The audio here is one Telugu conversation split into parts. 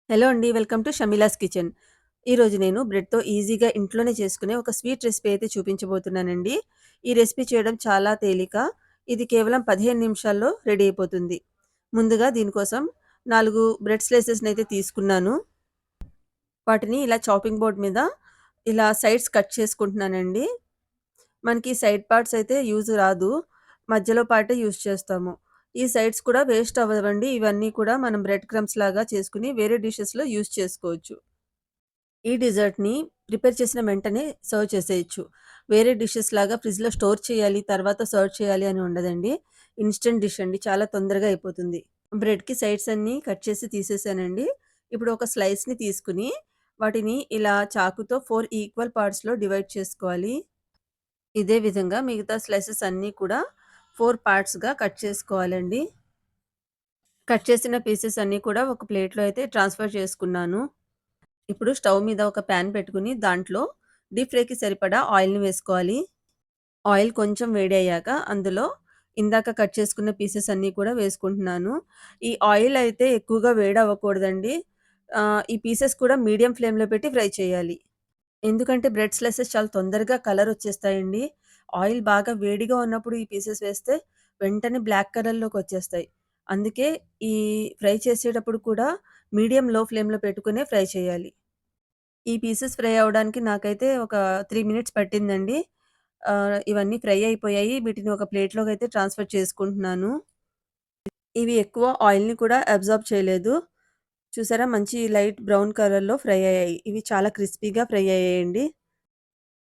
హలో అండి. Welcome to Shamila's kitchen. ఈరోజు నేను బ్రెడ్‌తో ఈజీగా ఇంట్లోనే చేసుకునే ఒక స్వీట్ రెసిపీ అయితే చూపించబోతున్నానండి. ఈ రెసిపీ చేయడం చాలా తేలిక. ఇది కేవలం 15 నిమిషాల్లో రెడీ అయిపోతుంది. ముందుగా దీనికోసం 4 బ్రెడ్ స్లైసెస్‌నైతే తీసుకున్నాను. వాటిని ఇలా చాపింగ్ బోర్డ్ మీద ఇలా సైడ్స్ కట్ చేసుకుంటున్నానండి. మనకి సైడ్ పార్ట్స్ అయితే యూజ్ రాదు. మధ్యలో పార్టే యూజ్ చేస్తాము. ఈ సైడ్స్ కూడా వేస్ట్ అవ్వవండి. ఇవన్నీ కూడా మనం బ్రెడ్ క్రమ్స్ లాగా చేసుకొని వేరే డిషెస్‌లో యూజ్ చేసుకోవచ్చు. ఈ డిజర్ట్‌ని ప్రిపేర్ చేసిన వెంటనే సర్వ్ చేసేయొచ్చు. వేరే డిషెస్ లాగా ఫ్రిడ్జ్‌లో స్టోర్ చేయాలి, తర్వాత సర్వ్ చేయాలి అని ఉండదండి. ఇన్‌స్టంట్ డిష్ అండి. చాలా తొందరగా అయిపోతుంది. బ్రెడ్‌కి సైడ్స్ అన్నీ కట్ చేసి తీసేసానండి. ఇప్పుడు ఒక స్లైస్‌ని తీసుకొని, వాటిని ఇలా చాకుతో 4 ఈక్వల్ పార్ట్స్‌లో డివైడ్ చేసుకోవాలి. ఇదే విధంగా మిగతా స్లైసెస్ అన్నీ కూడా 4 పార్ట్స్‌గా కట్ చేసుకోవాలండి. కట్ చేసిన పీసెస్ అన్నీ కూడా ఒక ప్లేట్‌లో అయితే ట్రాన్స్‌ఫర్ చేసుకున్నాను. ఇప్పుడు స్టవ్ మీద ఒక పాన్ పెట్టుకొని దాంట్లో డీప్ ఫ్రైకి సరిపడా ఆయిల్‌ని వేసుకోవాలి. ఆయిల్ కొంచెం వేడయ్యాక అందులో ఇందాక కట్ చేసుకున్న పీసెస్ అన్నీ కూడా వేసుకుంటున్నాను. ఈ ఆయిల్ అయితే ఎక్కువగా వేడవ్వకూడదండి. ఈ పీసెస్ కూడా మీడియం ఫ్లేమ్‌లో పెట్టి ఫ్రై చేయాలి. ఎందుకంటే బ్రెడ్ స్లైసెస్ చాలా తొందరగా కలర్ వచ్చేస్తాయండి. ఆయిల్ బాగా వేడిగా ఉన్నప్పుడు ఈ పీసెస్ వేస్తే వెంటనే బ్లాక్ కలర్‌లోకొచ్చేస్తాయి. అందుకే ఈ ఫ్రై చేసేటప్పుడు కూడా మీడియం, లో ఫ్లేమ్‌లో పెట్టుకునే ఫ్రై చేయాలి. ఈ పీసెస్ ఫ్రై అవ్వడానికి నాకైతే ఒక 3 మినిట్స్ పట్టిందండి. ఇవన్నీ ఫ్రై అయిపోయాయి. వీటిని ఒక ప్లేట్‌లోకైతే ట్రాన్స్‌ఫర్ చేసుకుంటున్నాను. ఇవి ఎక్కువ ఆయిల్‌ని కూడా అబ్జార్బ్ చేయలేదు. చూసారా మంచి లైట్ బ్రౌన్ కలర్‌లో ఫ్రై అయ్యాయి. ఇవి చాలా క్రిస్పీగా ఫ్రై అయ్యాయండి.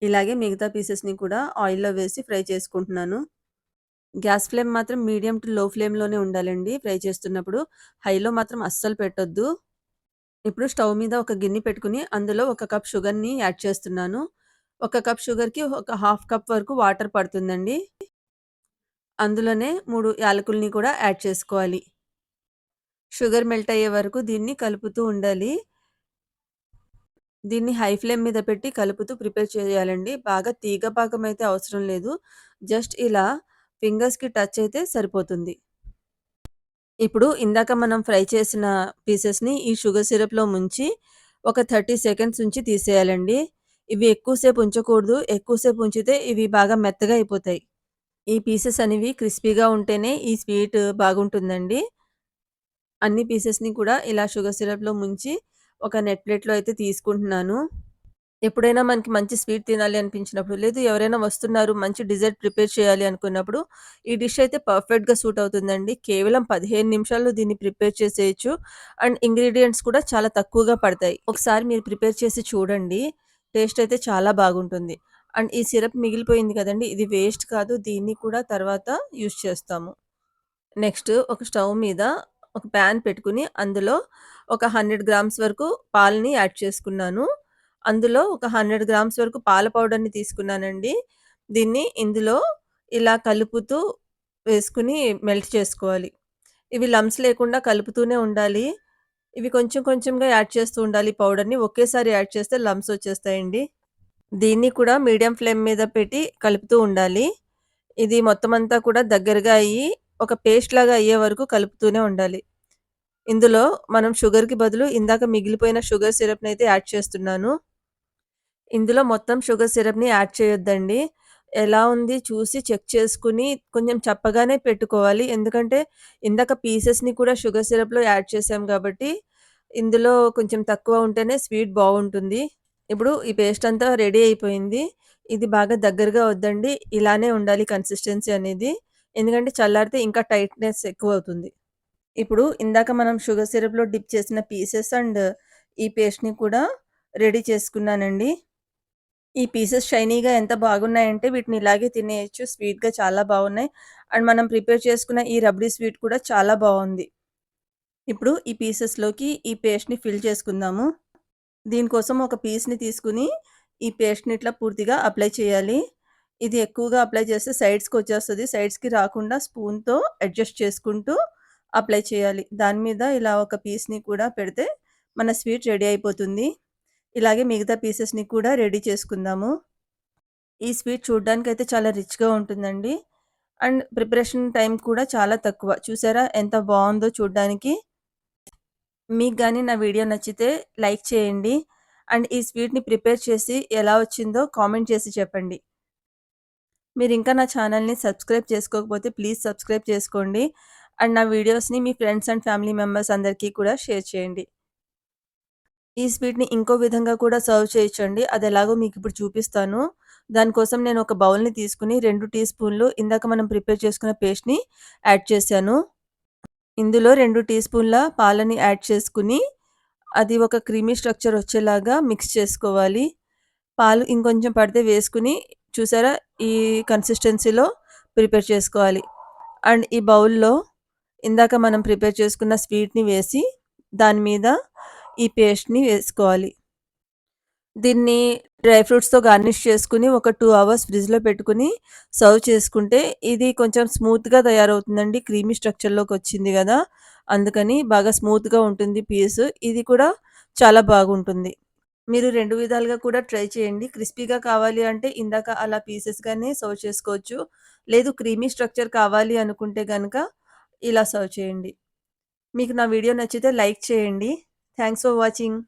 ఇలాగే మిగతా పీసెస్‌ని కూడా ఆయిల్‌లో వేసి ఫ్రై చేసుకుంటున్నాను. గ్యాస్ ఫ్లేమ్ మాత్రం మీడియం టు లో ఫ్లేమ్‌లోనే ఉండాలండి ఫ్రై చేస్తున్నప్పుడు. హైలో మాత్రం అస్సలు పెట్టొద్దు. ఇప్పుడు స్టవ్ మీద ఒక గిన్నె పెట్టుకొని, అందులో ఒక కప్ షుగర్‌ని యాడ్ చేస్తున్నాను. ఒక కప్ షుగర్‌కి ఒక హాఫ్ కప్ వరకు వాటర్ పడుతుందండి. అందులోనే 3 యాలకుల్ని కూడా యాడ్ చేసుకోవాలి. షుగర్ మెల్ట్ అయ్యే వరకు దీన్ని కలుపుతూ ఉండాలి. దీన్ని హై ఫ్లేమ్ మీద పెట్టి కలుపుతూ ప్రిపేర్ చేయాలండి. బాగా తీగ పాకం అయితే అవసరం లేదు. జస్ట్ ఇలా ఫింగర్స్‌కి టచ్ అయితే సరిపోతుంది. ఇప్పుడు ఇందాక మనం ఫ్రై చేసిన పీసెస్‌ని ఈ షుగర్ సిరప్‌లో ముంచి ఒక 30 సెకండ్స్ ఉంచి తీసేయాలండి. ఇవి ఎక్కువ సేపు ఉంచకూడదు. ఎక్కువ సేపు ఉంచితే ఇవి బాగా మెత్తగా అయిపోతాయి. ఈ పీసెస్ అనేవి క్రిస్పీగా ఉంటేనే ఈ స్వీట్ బాగుంటుందండి. అన్ని పీసెస్‌ని కూడా ఇలా షుగర్ సిరప్‌లో ముంచి ఒక నెట్ ప్లేట్‌లో అయితే తీసుకుంటున్నాను. ఎప్పుడైనా మనకి మంచి స్వీట్ తినాలి అనిపించినప్పుడు, లేదు ఎవరైనా వస్తున్నారు, మంచి డిజర్ట్ ప్రిపేర్ చేయాలి అనుకున్నప్పుడు, ఈ డిష్ అయితే పర్ఫెక్ట్‌గా సూట్ అవుతుందండి. కేవలం 15 నిమిషాల్లో దీన్ని ప్రిపేర్ చేసేయొచ్చు. అండ్ ఇంగ్రీడియెంట్స్ కూడా చాలా తక్కువగా పడతాయి. ఒకసారి మీరు ప్రిపేర్ చేసి చూడండి. టేస్ట్ అయితే చాలా బాగుంటుంది. అండ్ ఈ సిరప్ మిగిలిపోయింది కదండీ! ఇది వేస్ట్ కాదు. దీన్ని కూడా తర్వాత యూజ్ చేస్తాము. నెక్స్ట్ ఒక స్టవ్ మీద ఒక పాన్ పెట్టుకొని, అందులో ఒక 100 గ్రామ్స్ వరకు పాలని యాడ్ చేసుకున్నాను. అందులో ఒక 100 గ్రామ్స్ వరకు పాల పౌడర్‌ని తీసుకున్నానండి. దీన్ని ఇందులో ఇలా కలుపుతూ వేసుకొని మెల్ట్ చేసుకోవాలి. ఇవి లమ్స్ లేకుండా కలుపుతూనే ఉండాలి. ఇవి కొంచెం కొంచెంగా యాడ్ చేస్తూ ఉండాలి పౌడర్‌ని. ఒకేసారి యాడ్ చేస్తే లమ్స్ వచ్చేస్తాయండి. దీన్ని కూడా మీడియం ఫ్లేమ్ మీద పెట్టి కలుపుతూ ఉండాలి. ఇది మొత్తమంతా కూడా దగ్గరగా అయ్యి, ఒక పేస్ట్‌లాగా అయ్యే వరకు కలుపుతూనే ఉండాలి. ఇందులో మనం షుగర్‌కి బదులు ఇందాక మిగిలిపోయిన షుగర్ సిరప్‌నయితే యాడ్ చేస్తున్నాను. ఇందులో మొత్తం షుగర్ సిరప్‌ని యాడ్ చేయొద్దండి. ఎలా ఉంది చూసి చెక్ చేసుకొని కొంచెం చప్పగానే పెట్టుకోవాలి. ఎందుకంటే ఇందాక పీసెస్‌ని కూడా షుగర్ సిరప్‌లో యాడ్ చేసాం కాబట్టి, ఇందులో కొంచెం తక్కువ ఉంటేనే స్వీట్ బావుంటుంది. ఇప్పుడు ఈ పేస్ట్ అంతా రెడీ అయిపోయింది. ఇది బాగా దగ్గరగా వద్దండి. ఇలానే ఉండాలి కన్సిస్టెన్సీ అనేది. ఎందుకంటే చల్లారితే ఇంకా టైట్‌నెస్ ఎక్కువవుతుంది. ఇప్పుడు ఇందాక మనం షుగర్ సిరప్‌లో డిప్ చేసిన పీసెస్ అండ్ ఈ పేస్ట్‌ని కూడా రెడీ చేసుకున్నానండి. ఈ పీసెస్ షైనీగా ఎంత బాగున్నాయంటే వీటిని ఇలాగే తినేయొచ్చు. స్వీట్‌గా చాలా బాగున్నాయి. అండ్ మనం ప్రిపేర్ చేసుకున్న ఈ రబడీ స్వీట్ కూడా చాలా బావుంది. ఇప్పుడు ఈ పీసెస్‌లోకి ఈ పేస్ట్‌ని ఫిల్ చేసుకుందాము. దీనికోసం ఒక పీస్‌ని తీసుకొని, ఈ పేస్ట్‌ని ఇట్లా పూర్తిగా అప్లై చేయాలి. ఇది ఎక్కువగా అప్లై చేస్తే సైడ్స్‌కొచ్చేస్తది. సైడ్స్‌కి రాకుండా స్పూన్‌తో అడ్జస్ట్ చేసుకుంటూ అప్లై చేయాలి. దాని మీద ఇలా ఒక పీస్‌ని కూడా పెడితే మన స్వీట్ రెడీ అయిపోతుంది. ఇలాగే మిగతా పీసెస్‌ని కూడా రెడీ చేసుకుందాము. ఈ స్వీట్ చూడ్డానికైతే చాలా రిచ్‌గా ఉంటుందండి. అండ్ ప్రిపరేషన్ టైమ్ కూడా చాలా తక్కువ. చూసారా ఎంత బావుందో చూడ్డానికి. మీకు గాని నా వీడియో నచ్చితే లైక్ చేయండి. అండ్ ఈ స్వీట్‌ని ప్రిపేర్ చేసి ఎలా వచ్చిందో కామెంట్ చేసి చెప్పండి. మీరింకా నా ఛానల్‌ని సబ్స్క్రైబ్ చేసుకోకపోతే ప్లీజ్ సబ్స్క్రైబ్ చేసుకోండి. అండ్ నా వీడియోస్‌ని మీ ఫ్రెండ్స్ అండ్ ఫ్యామిలీ మెంబర్స్ అందరికీ కూడా షేర్ చేయండి. ఈ స్వీట్‌ని ఇంకో విధంగా కూడా సర్వ్ చేయొచ్చండి. అదెలాగో మీకిప్పుడు చూపిస్తాను. దానికోసం నేను ఒక బౌల్‌ని తీసుకొని 2 టీ స్పూన్లు ఇందాక మనం ప్రిపేర్ చేసుకున్న పేస్ట్‌ని యాడ్ చేశాను. ఇందులో 2 టీ స్పూన్ల పాలని యాడ్ చేసుకొని, అది ఒక క్రీమీ స్ట్రక్చర్ వచ్చేలాగా మిక్స్ చేసుకోవాలి. పాలు ఇంకొంచెం పడితే వేసుకొని చూసారా? ఈ కన్సిస్టెన్సీలో ప్రిపేర్ చేసుకోవాలి. అండ్ ఈ బౌల్‌లో ఇందాక మనం ప్రిపేర్ చేసుకున్న స్వీట్‌ని వేసి, దాని మీద ఈ పేస్ట్‌ని వేసుకోవాలి. దీన్ని డ్రై ఫ్రూట్స్‌తో గార్నిష్ చేసుకొని ఒక 2 అవర్స్ ఫ్రిడ్జ్‌లో పెట్టుకొని సర్వ్ చేసుకుంటే ఇది కొంచెం స్మూత్‌గా తయారవుతుందండి. క్రీమీ స్ట్రక్చర్‌లోకొచ్చింది గదా! అందుకని బాగా స్మూత్‌గా ఉంటుంది పీసు. ఇది కూడా చాలా బాగుంటుంది. మీరు 2 విధాలుగా కూడా ట్రై చేయండి. క్రిస్పీగా కావాలి అంటే ఇందాక అలా పీసెస్‌గానే సర్వ్ చేసుకోవచ్చు. లేదు క్రీమీ స్ట్రక్చర్ కావాలి అనుకుంటే గనక ఇలా సర్వ్ చేయండి. మీకు నా వీడియో నచ్చితే లైక్ చేయండి. Thanks for watching.